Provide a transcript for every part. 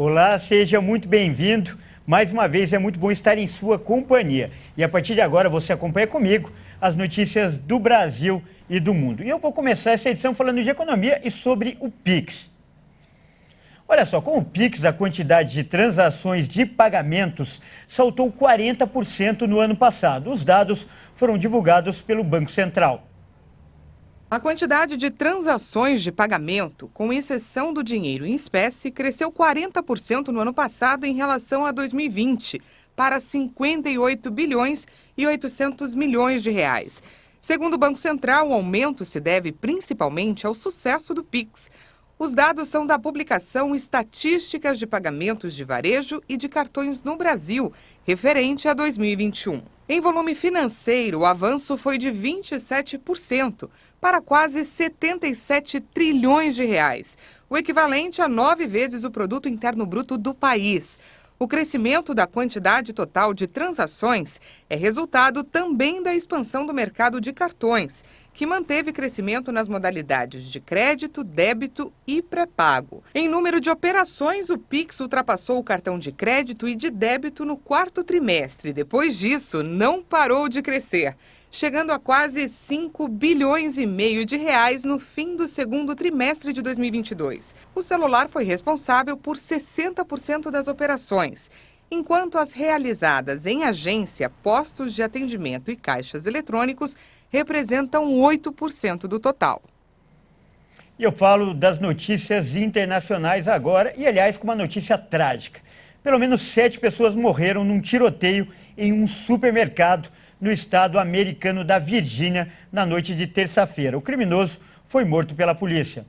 Olá, seja muito bem-vindo. Mais uma vez é muito bom estar em sua companhia. E a partir de agora você acompanha comigo as notícias do Brasil e do mundo. E eu vou começar essa edição falando de economia e sobre o Pix. Olha só, com o Pix, a quantidade de transações de pagamentos saltou 40% no ano passado. Os dados foram divulgados pelo Banco Central. A quantidade de transações de pagamento, com exceção do dinheiro em espécie, cresceu 40% no ano passado em relação a 2020, para 58 bilhões e 800 milhões de reais. Segundo o Banco Central, o aumento se deve principalmente ao sucesso do Pix. Os dados são da publicação Estatísticas de Pagamentos de Varejo e de Cartões no Brasil, referente a 2021. Em volume financeiro, o avanço foi de 27%, para quase 77 trilhões de reais, o equivalente a 9 vezes o produto interno bruto do país. O crescimento da quantidade total de transações é resultado também da expansão do mercado de cartões, que manteve crescimento nas modalidades de crédito, débito e pré-pago. Em número de operações, o Pix ultrapassou o cartão de crédito e de débito no quarto trimestre. Depois disso, não parou de crescer, chegando a quase 5 bilhões e meio de reais no fim do segundo trimestre de 2022. O celular foi responsável por 60% das operações, enquanto as realizadas em agência, postos de atendimento e caixas eletrônicos representam 8% do total. E eu falo das notícias internacionais agora e, aliás, com uma notícia trágica. Pelo menos 7 pessoas morreram num tiroteio em um supermercado no estado americano da Virgínia na noite de terça-feira. O criminoso foi morto pela polícia.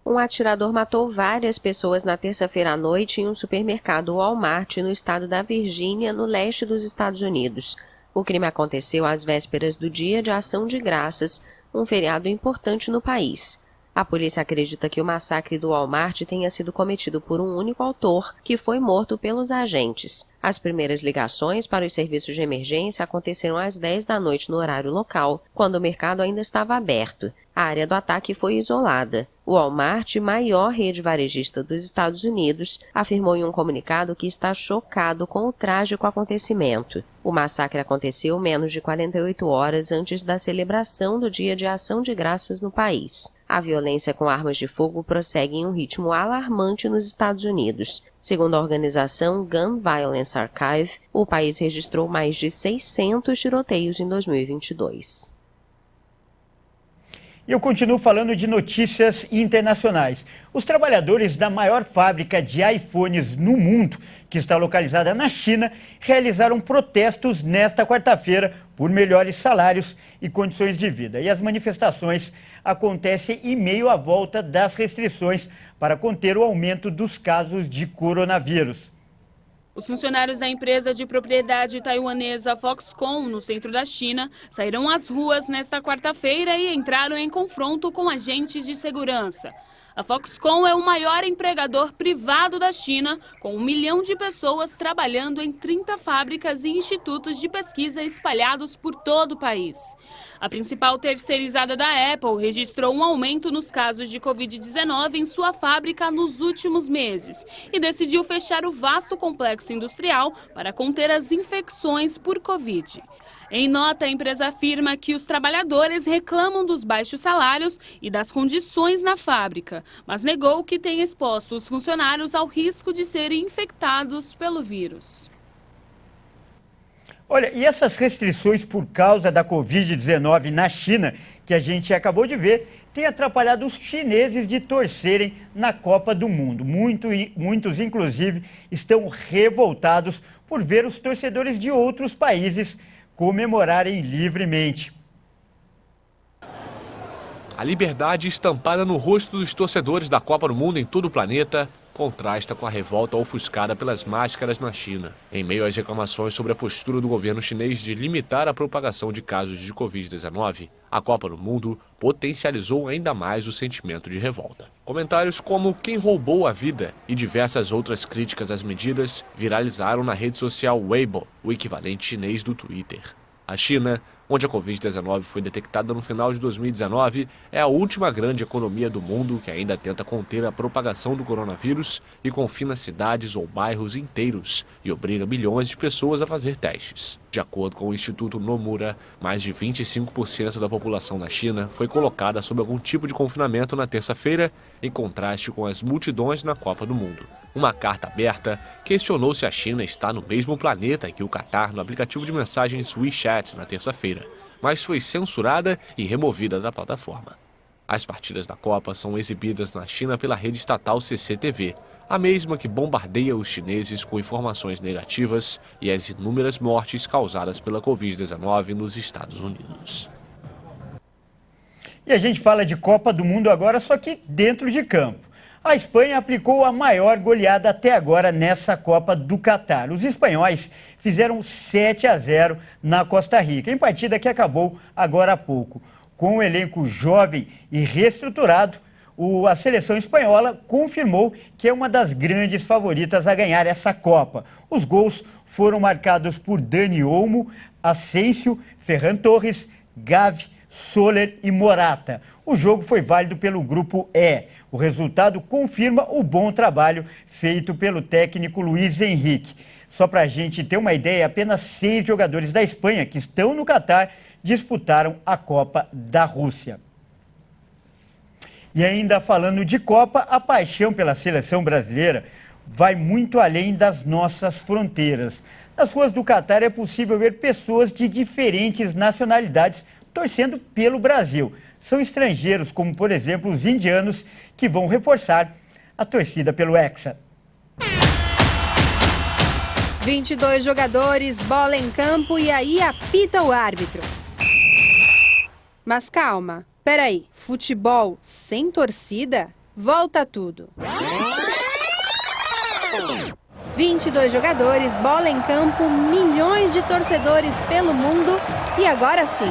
Um atirador matou várias pessoas na terça-feira à noite em um supermercado Walmart no estado da Virgínia, no leste dos Estados Unidos. O crime aconteceu às vésperas do Dia de Ação de Graças, um feriado importante no país. A polícia acredita que o massacre do Walmart tenha sido cometido por um único autor, que foi morto pelos agentes. As primeiras ligações para os serviços de emergência aconteceram às 10 da noite no horário local, quando o mercado ainda estava aberto. A área do ataque foi isolada. O Walmart, maior rede varejista dos Estados Unidos, afirmou em um comunicado que está chocado com o trágico acontecimento. O massacre aconteceu menos de 48 horas antes da celebração do Dia de Ação de Graças no país. A violência com armas de fogo prossegue em um ritmo alarmante nos Estados Unidos. Segundo a organização Gun Violence Archive, o país registrou mais de 600 tiroteios em 2022. E eu continuo falando de notícias internacionais. Os trabalhadores da maior fábrica de iPhones no mundo, que está localizada na China, realizaram protestos nesta quarta-feira por melhores salários e condições de vida. E as manifestações acontecem em meio à volta das restrições para conter o aumento dos casos de coronavírus. Os funcionários da empresa de propriedade taiwanesa Foxconn, no centro da China, saíram às ruas nesta quarta-feira e entraram em confronto com agentes de segurança. A Foxconn é o maior empregador privado da China, com 1 milhão de pessoas trabalhando em 30 fábricas e institutos de pesquisa espalhados por todo o país. A principal terceirizada da Apple registrou um aumento nos casos de Covid-19 em sua fábrica nos últimos meses e decidiu fechar o vasto complexo industrial para conter as infecções por Covid. Em nota, a empresa afirma que os trabalhadores reclamam dos baixos salários e das condições na fábrica, mas negou que tenha exposto os funcionários ao risco de serem infectados pelo vírus. Olha, e essas restrições por causa da Covid-19 na China, que a gente acabou de ver, tem atrapalhado os chineses de torcerem na Copa do Mundo. Muitos, inclusive, estão revoltados por ver os torcedores de outros países comemorarem livremente. A liberdade estampada no rosto dos torcedores da Copa do Mundo em todo o planeta contrasta com a revolta ofuscada pelas máscaras na China. Em meio às reclamações sobre a postura do governo chinês de limitar a propagação de casos de Covid-19, a Copa do Mundo potencializou ainda mais o sentimento de revolta. Comentários como "quem roubou a vida" e diversas outras críticas às medidas viralizaram na rede social Weibo, o equivalente chinês do Twitter. A China, onde a Covid-19 foi detectada no final de 2019, é a última grande economia do mundo que ainda tenta conter a propagação do coronavírus e confina cidades ou bairros inteiros e obriga milhões de pessoas a fazer testes. De acordo com o Instituto Nomura, mais de 25% da população na China foi colocada sob algum tipo de confinamento na terça-feira, em contraste com as multidões na Copa do Mundo. Uma carta aberta questionou se a China está no mesmo planeta que o Catar no aplicativo de mensagens WeChat na terça-feira, mas foi censurada e removida da plataforma. As partidas da Copa são exibidas na China pela rede estatal CCTV, a mesma que bombardeia os chineses com informações negativas e as inúmeras mortes causadas pela Covid-19 nos Estados Unidos. E a gente fala de Copa do Mundo agora, só que dentro de campo. A Espanha aplicou a maior goleada até agora nessa Copa do Catar. Os espanhóis fizeram 7-0 na Costa Rica, em partida que acabou agora há pouco. Com um elenco jovem e reestruturado, a seleção espanhola confirmou que é uma das grandes favoritas a ganhar essa Copa. Os gols foram marcados por Dani Olmo, Asensio, Ferran Torres, Gavi, Soler e Morata. O jogo foi válido pelo Grupo E. O resultado confirma o bom trabalho feito pelo técnico Luiz Henrique. Só para a gente ter uma ideia, apenas 6 jogadores da Espanha que estão no Catar disputaram a Copa da Rússia. E ainda falando de Copa, a paixão pela seleção brasileira vai muito além das nossas fronteiras. Nas ruas do Catar é possível ver pessoas de diferentes nacionalidades torcendo pelo Brasil. São estrangeiros, como por exemplo os indianos, que vão reforçar a torcida pelo Hexa. 22 jogadores, bola em campo e aí apita o árbitro. Mas calma, peraí, futebol sem torcida? Volta tudo. 22 jogadores, bola em campo, milhões de torcedores pelo mundo e agora sim,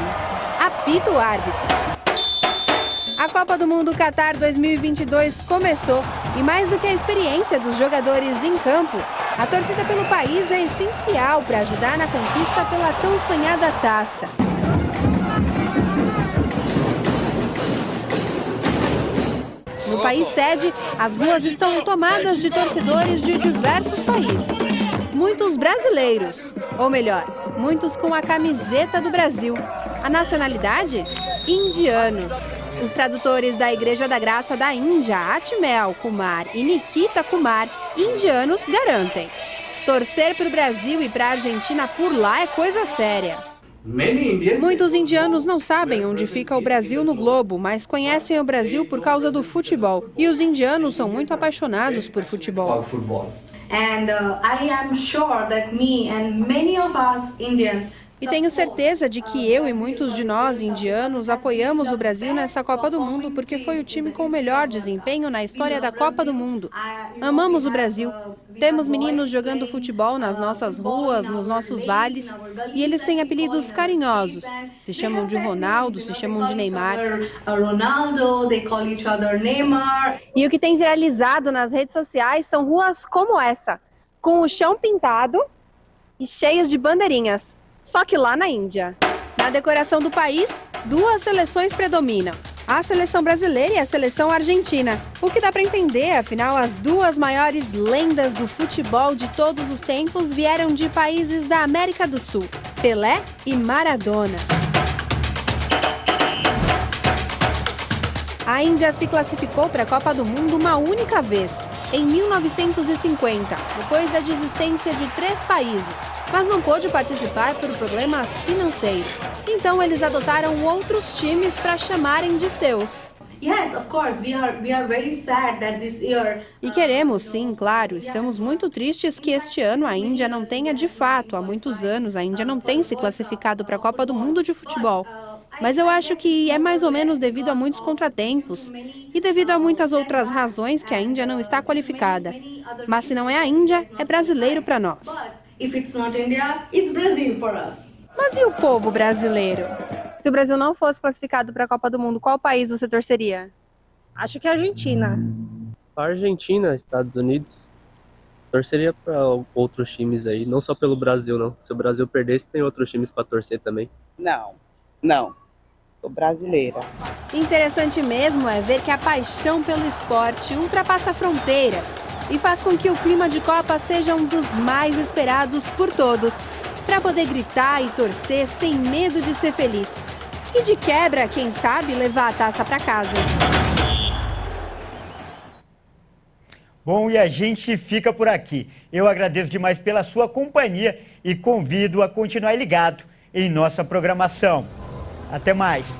apita o árbitro. A Copa do Mundo Qatar 2022 começou e mais do que a experiência dos jogadores em campo, a torcida pelo país é essencial para ajudar na conquista pela tão sonhada taça. No país sede, as ruas estão tomadas de torcedores de diversos países. Muitos brasileiros, ou melhor, muitos com a camiseta do Brasil. A nacionalidade? Indianos. Os tradutores da Igreja da Graça da Índia, Atmel Kumar e Nikita Kumar, indianos, garantem. Torcer para o Brasil e para a Argentina por lá é coisa séria. Muitos indianos não sabem onde fica o Brasil no globo, mas conhecem o Brasil por causa do futebol. E os indianos são muito apaixonados por futebol. E tenho certeza de que eu e muitos de nós, indianos, apoiamos o Brasil nessa Copa do Mundo porque foi o time com o melhor desempenho na história da Copa do Mundo. Amamos o Brasil. Temos meninos jogando futebol nas nossas ruas, nos nossos vales, e eles têm apelidos carinhosos. Se chamam de Ronaldo, se chamam de Neymar. E o que tem viralizado nas redes sociais são ruas como essa, com o chão pintado e cheios de bandeirinhas. Só que lá na Índia. Na decoração do país, 2 seleções predominam. A seleção brasileira e a seleção argentina. O que dá para entender, afinal, as 2 maiores lendas do futebol de todos os tempos vieram de países da América do Sul, Pelé e Maradona. A Índia se classificou para a Copa do Mundo uma única vez, em 1950, depois da desistência de 3 países, mas não pôde participar por problemas financeiros. Então eles adotaram outros times para chamarem de seus. E queremos, sim, claro, estamos muito tristes que este ano a Índia não tenha, de fato, há muitos anos, a Índia não tem se classificado para a Copa do Mundo de futebol. Mas eu acho que é mais ou menos devido a muitos contratempos e devido a muitas outras razões que a Índia não está qualificada. Mas se não é a Índia, é brasileiro para nós. Mas e o povo brasileiro? Se o Brasil não fosse classificado para a Copa do Mundo, qual país você torceria? Acho que é a Argentina. A Argentina, Estados Unidos. Torceria para outros times aí, não só pelo Brasil, não. Se o Brasil perdesse, tem outros times para torcer também. Não. Não, sou brasileira. Interessante mesmo é ver que a paixão pelo esporte ultrapassa fronteiras e faz com que o clima de Copa seja um dos mais esperados por todos, para poder gritar e torcer sem medo de ser feliz. E de quebra, quem sabe, levar a taça para casa. Bom, e a gente fica por aqui. Eu agradeço demais pela sua companhia e convido a continuar ligado em nossa programação. Até mais!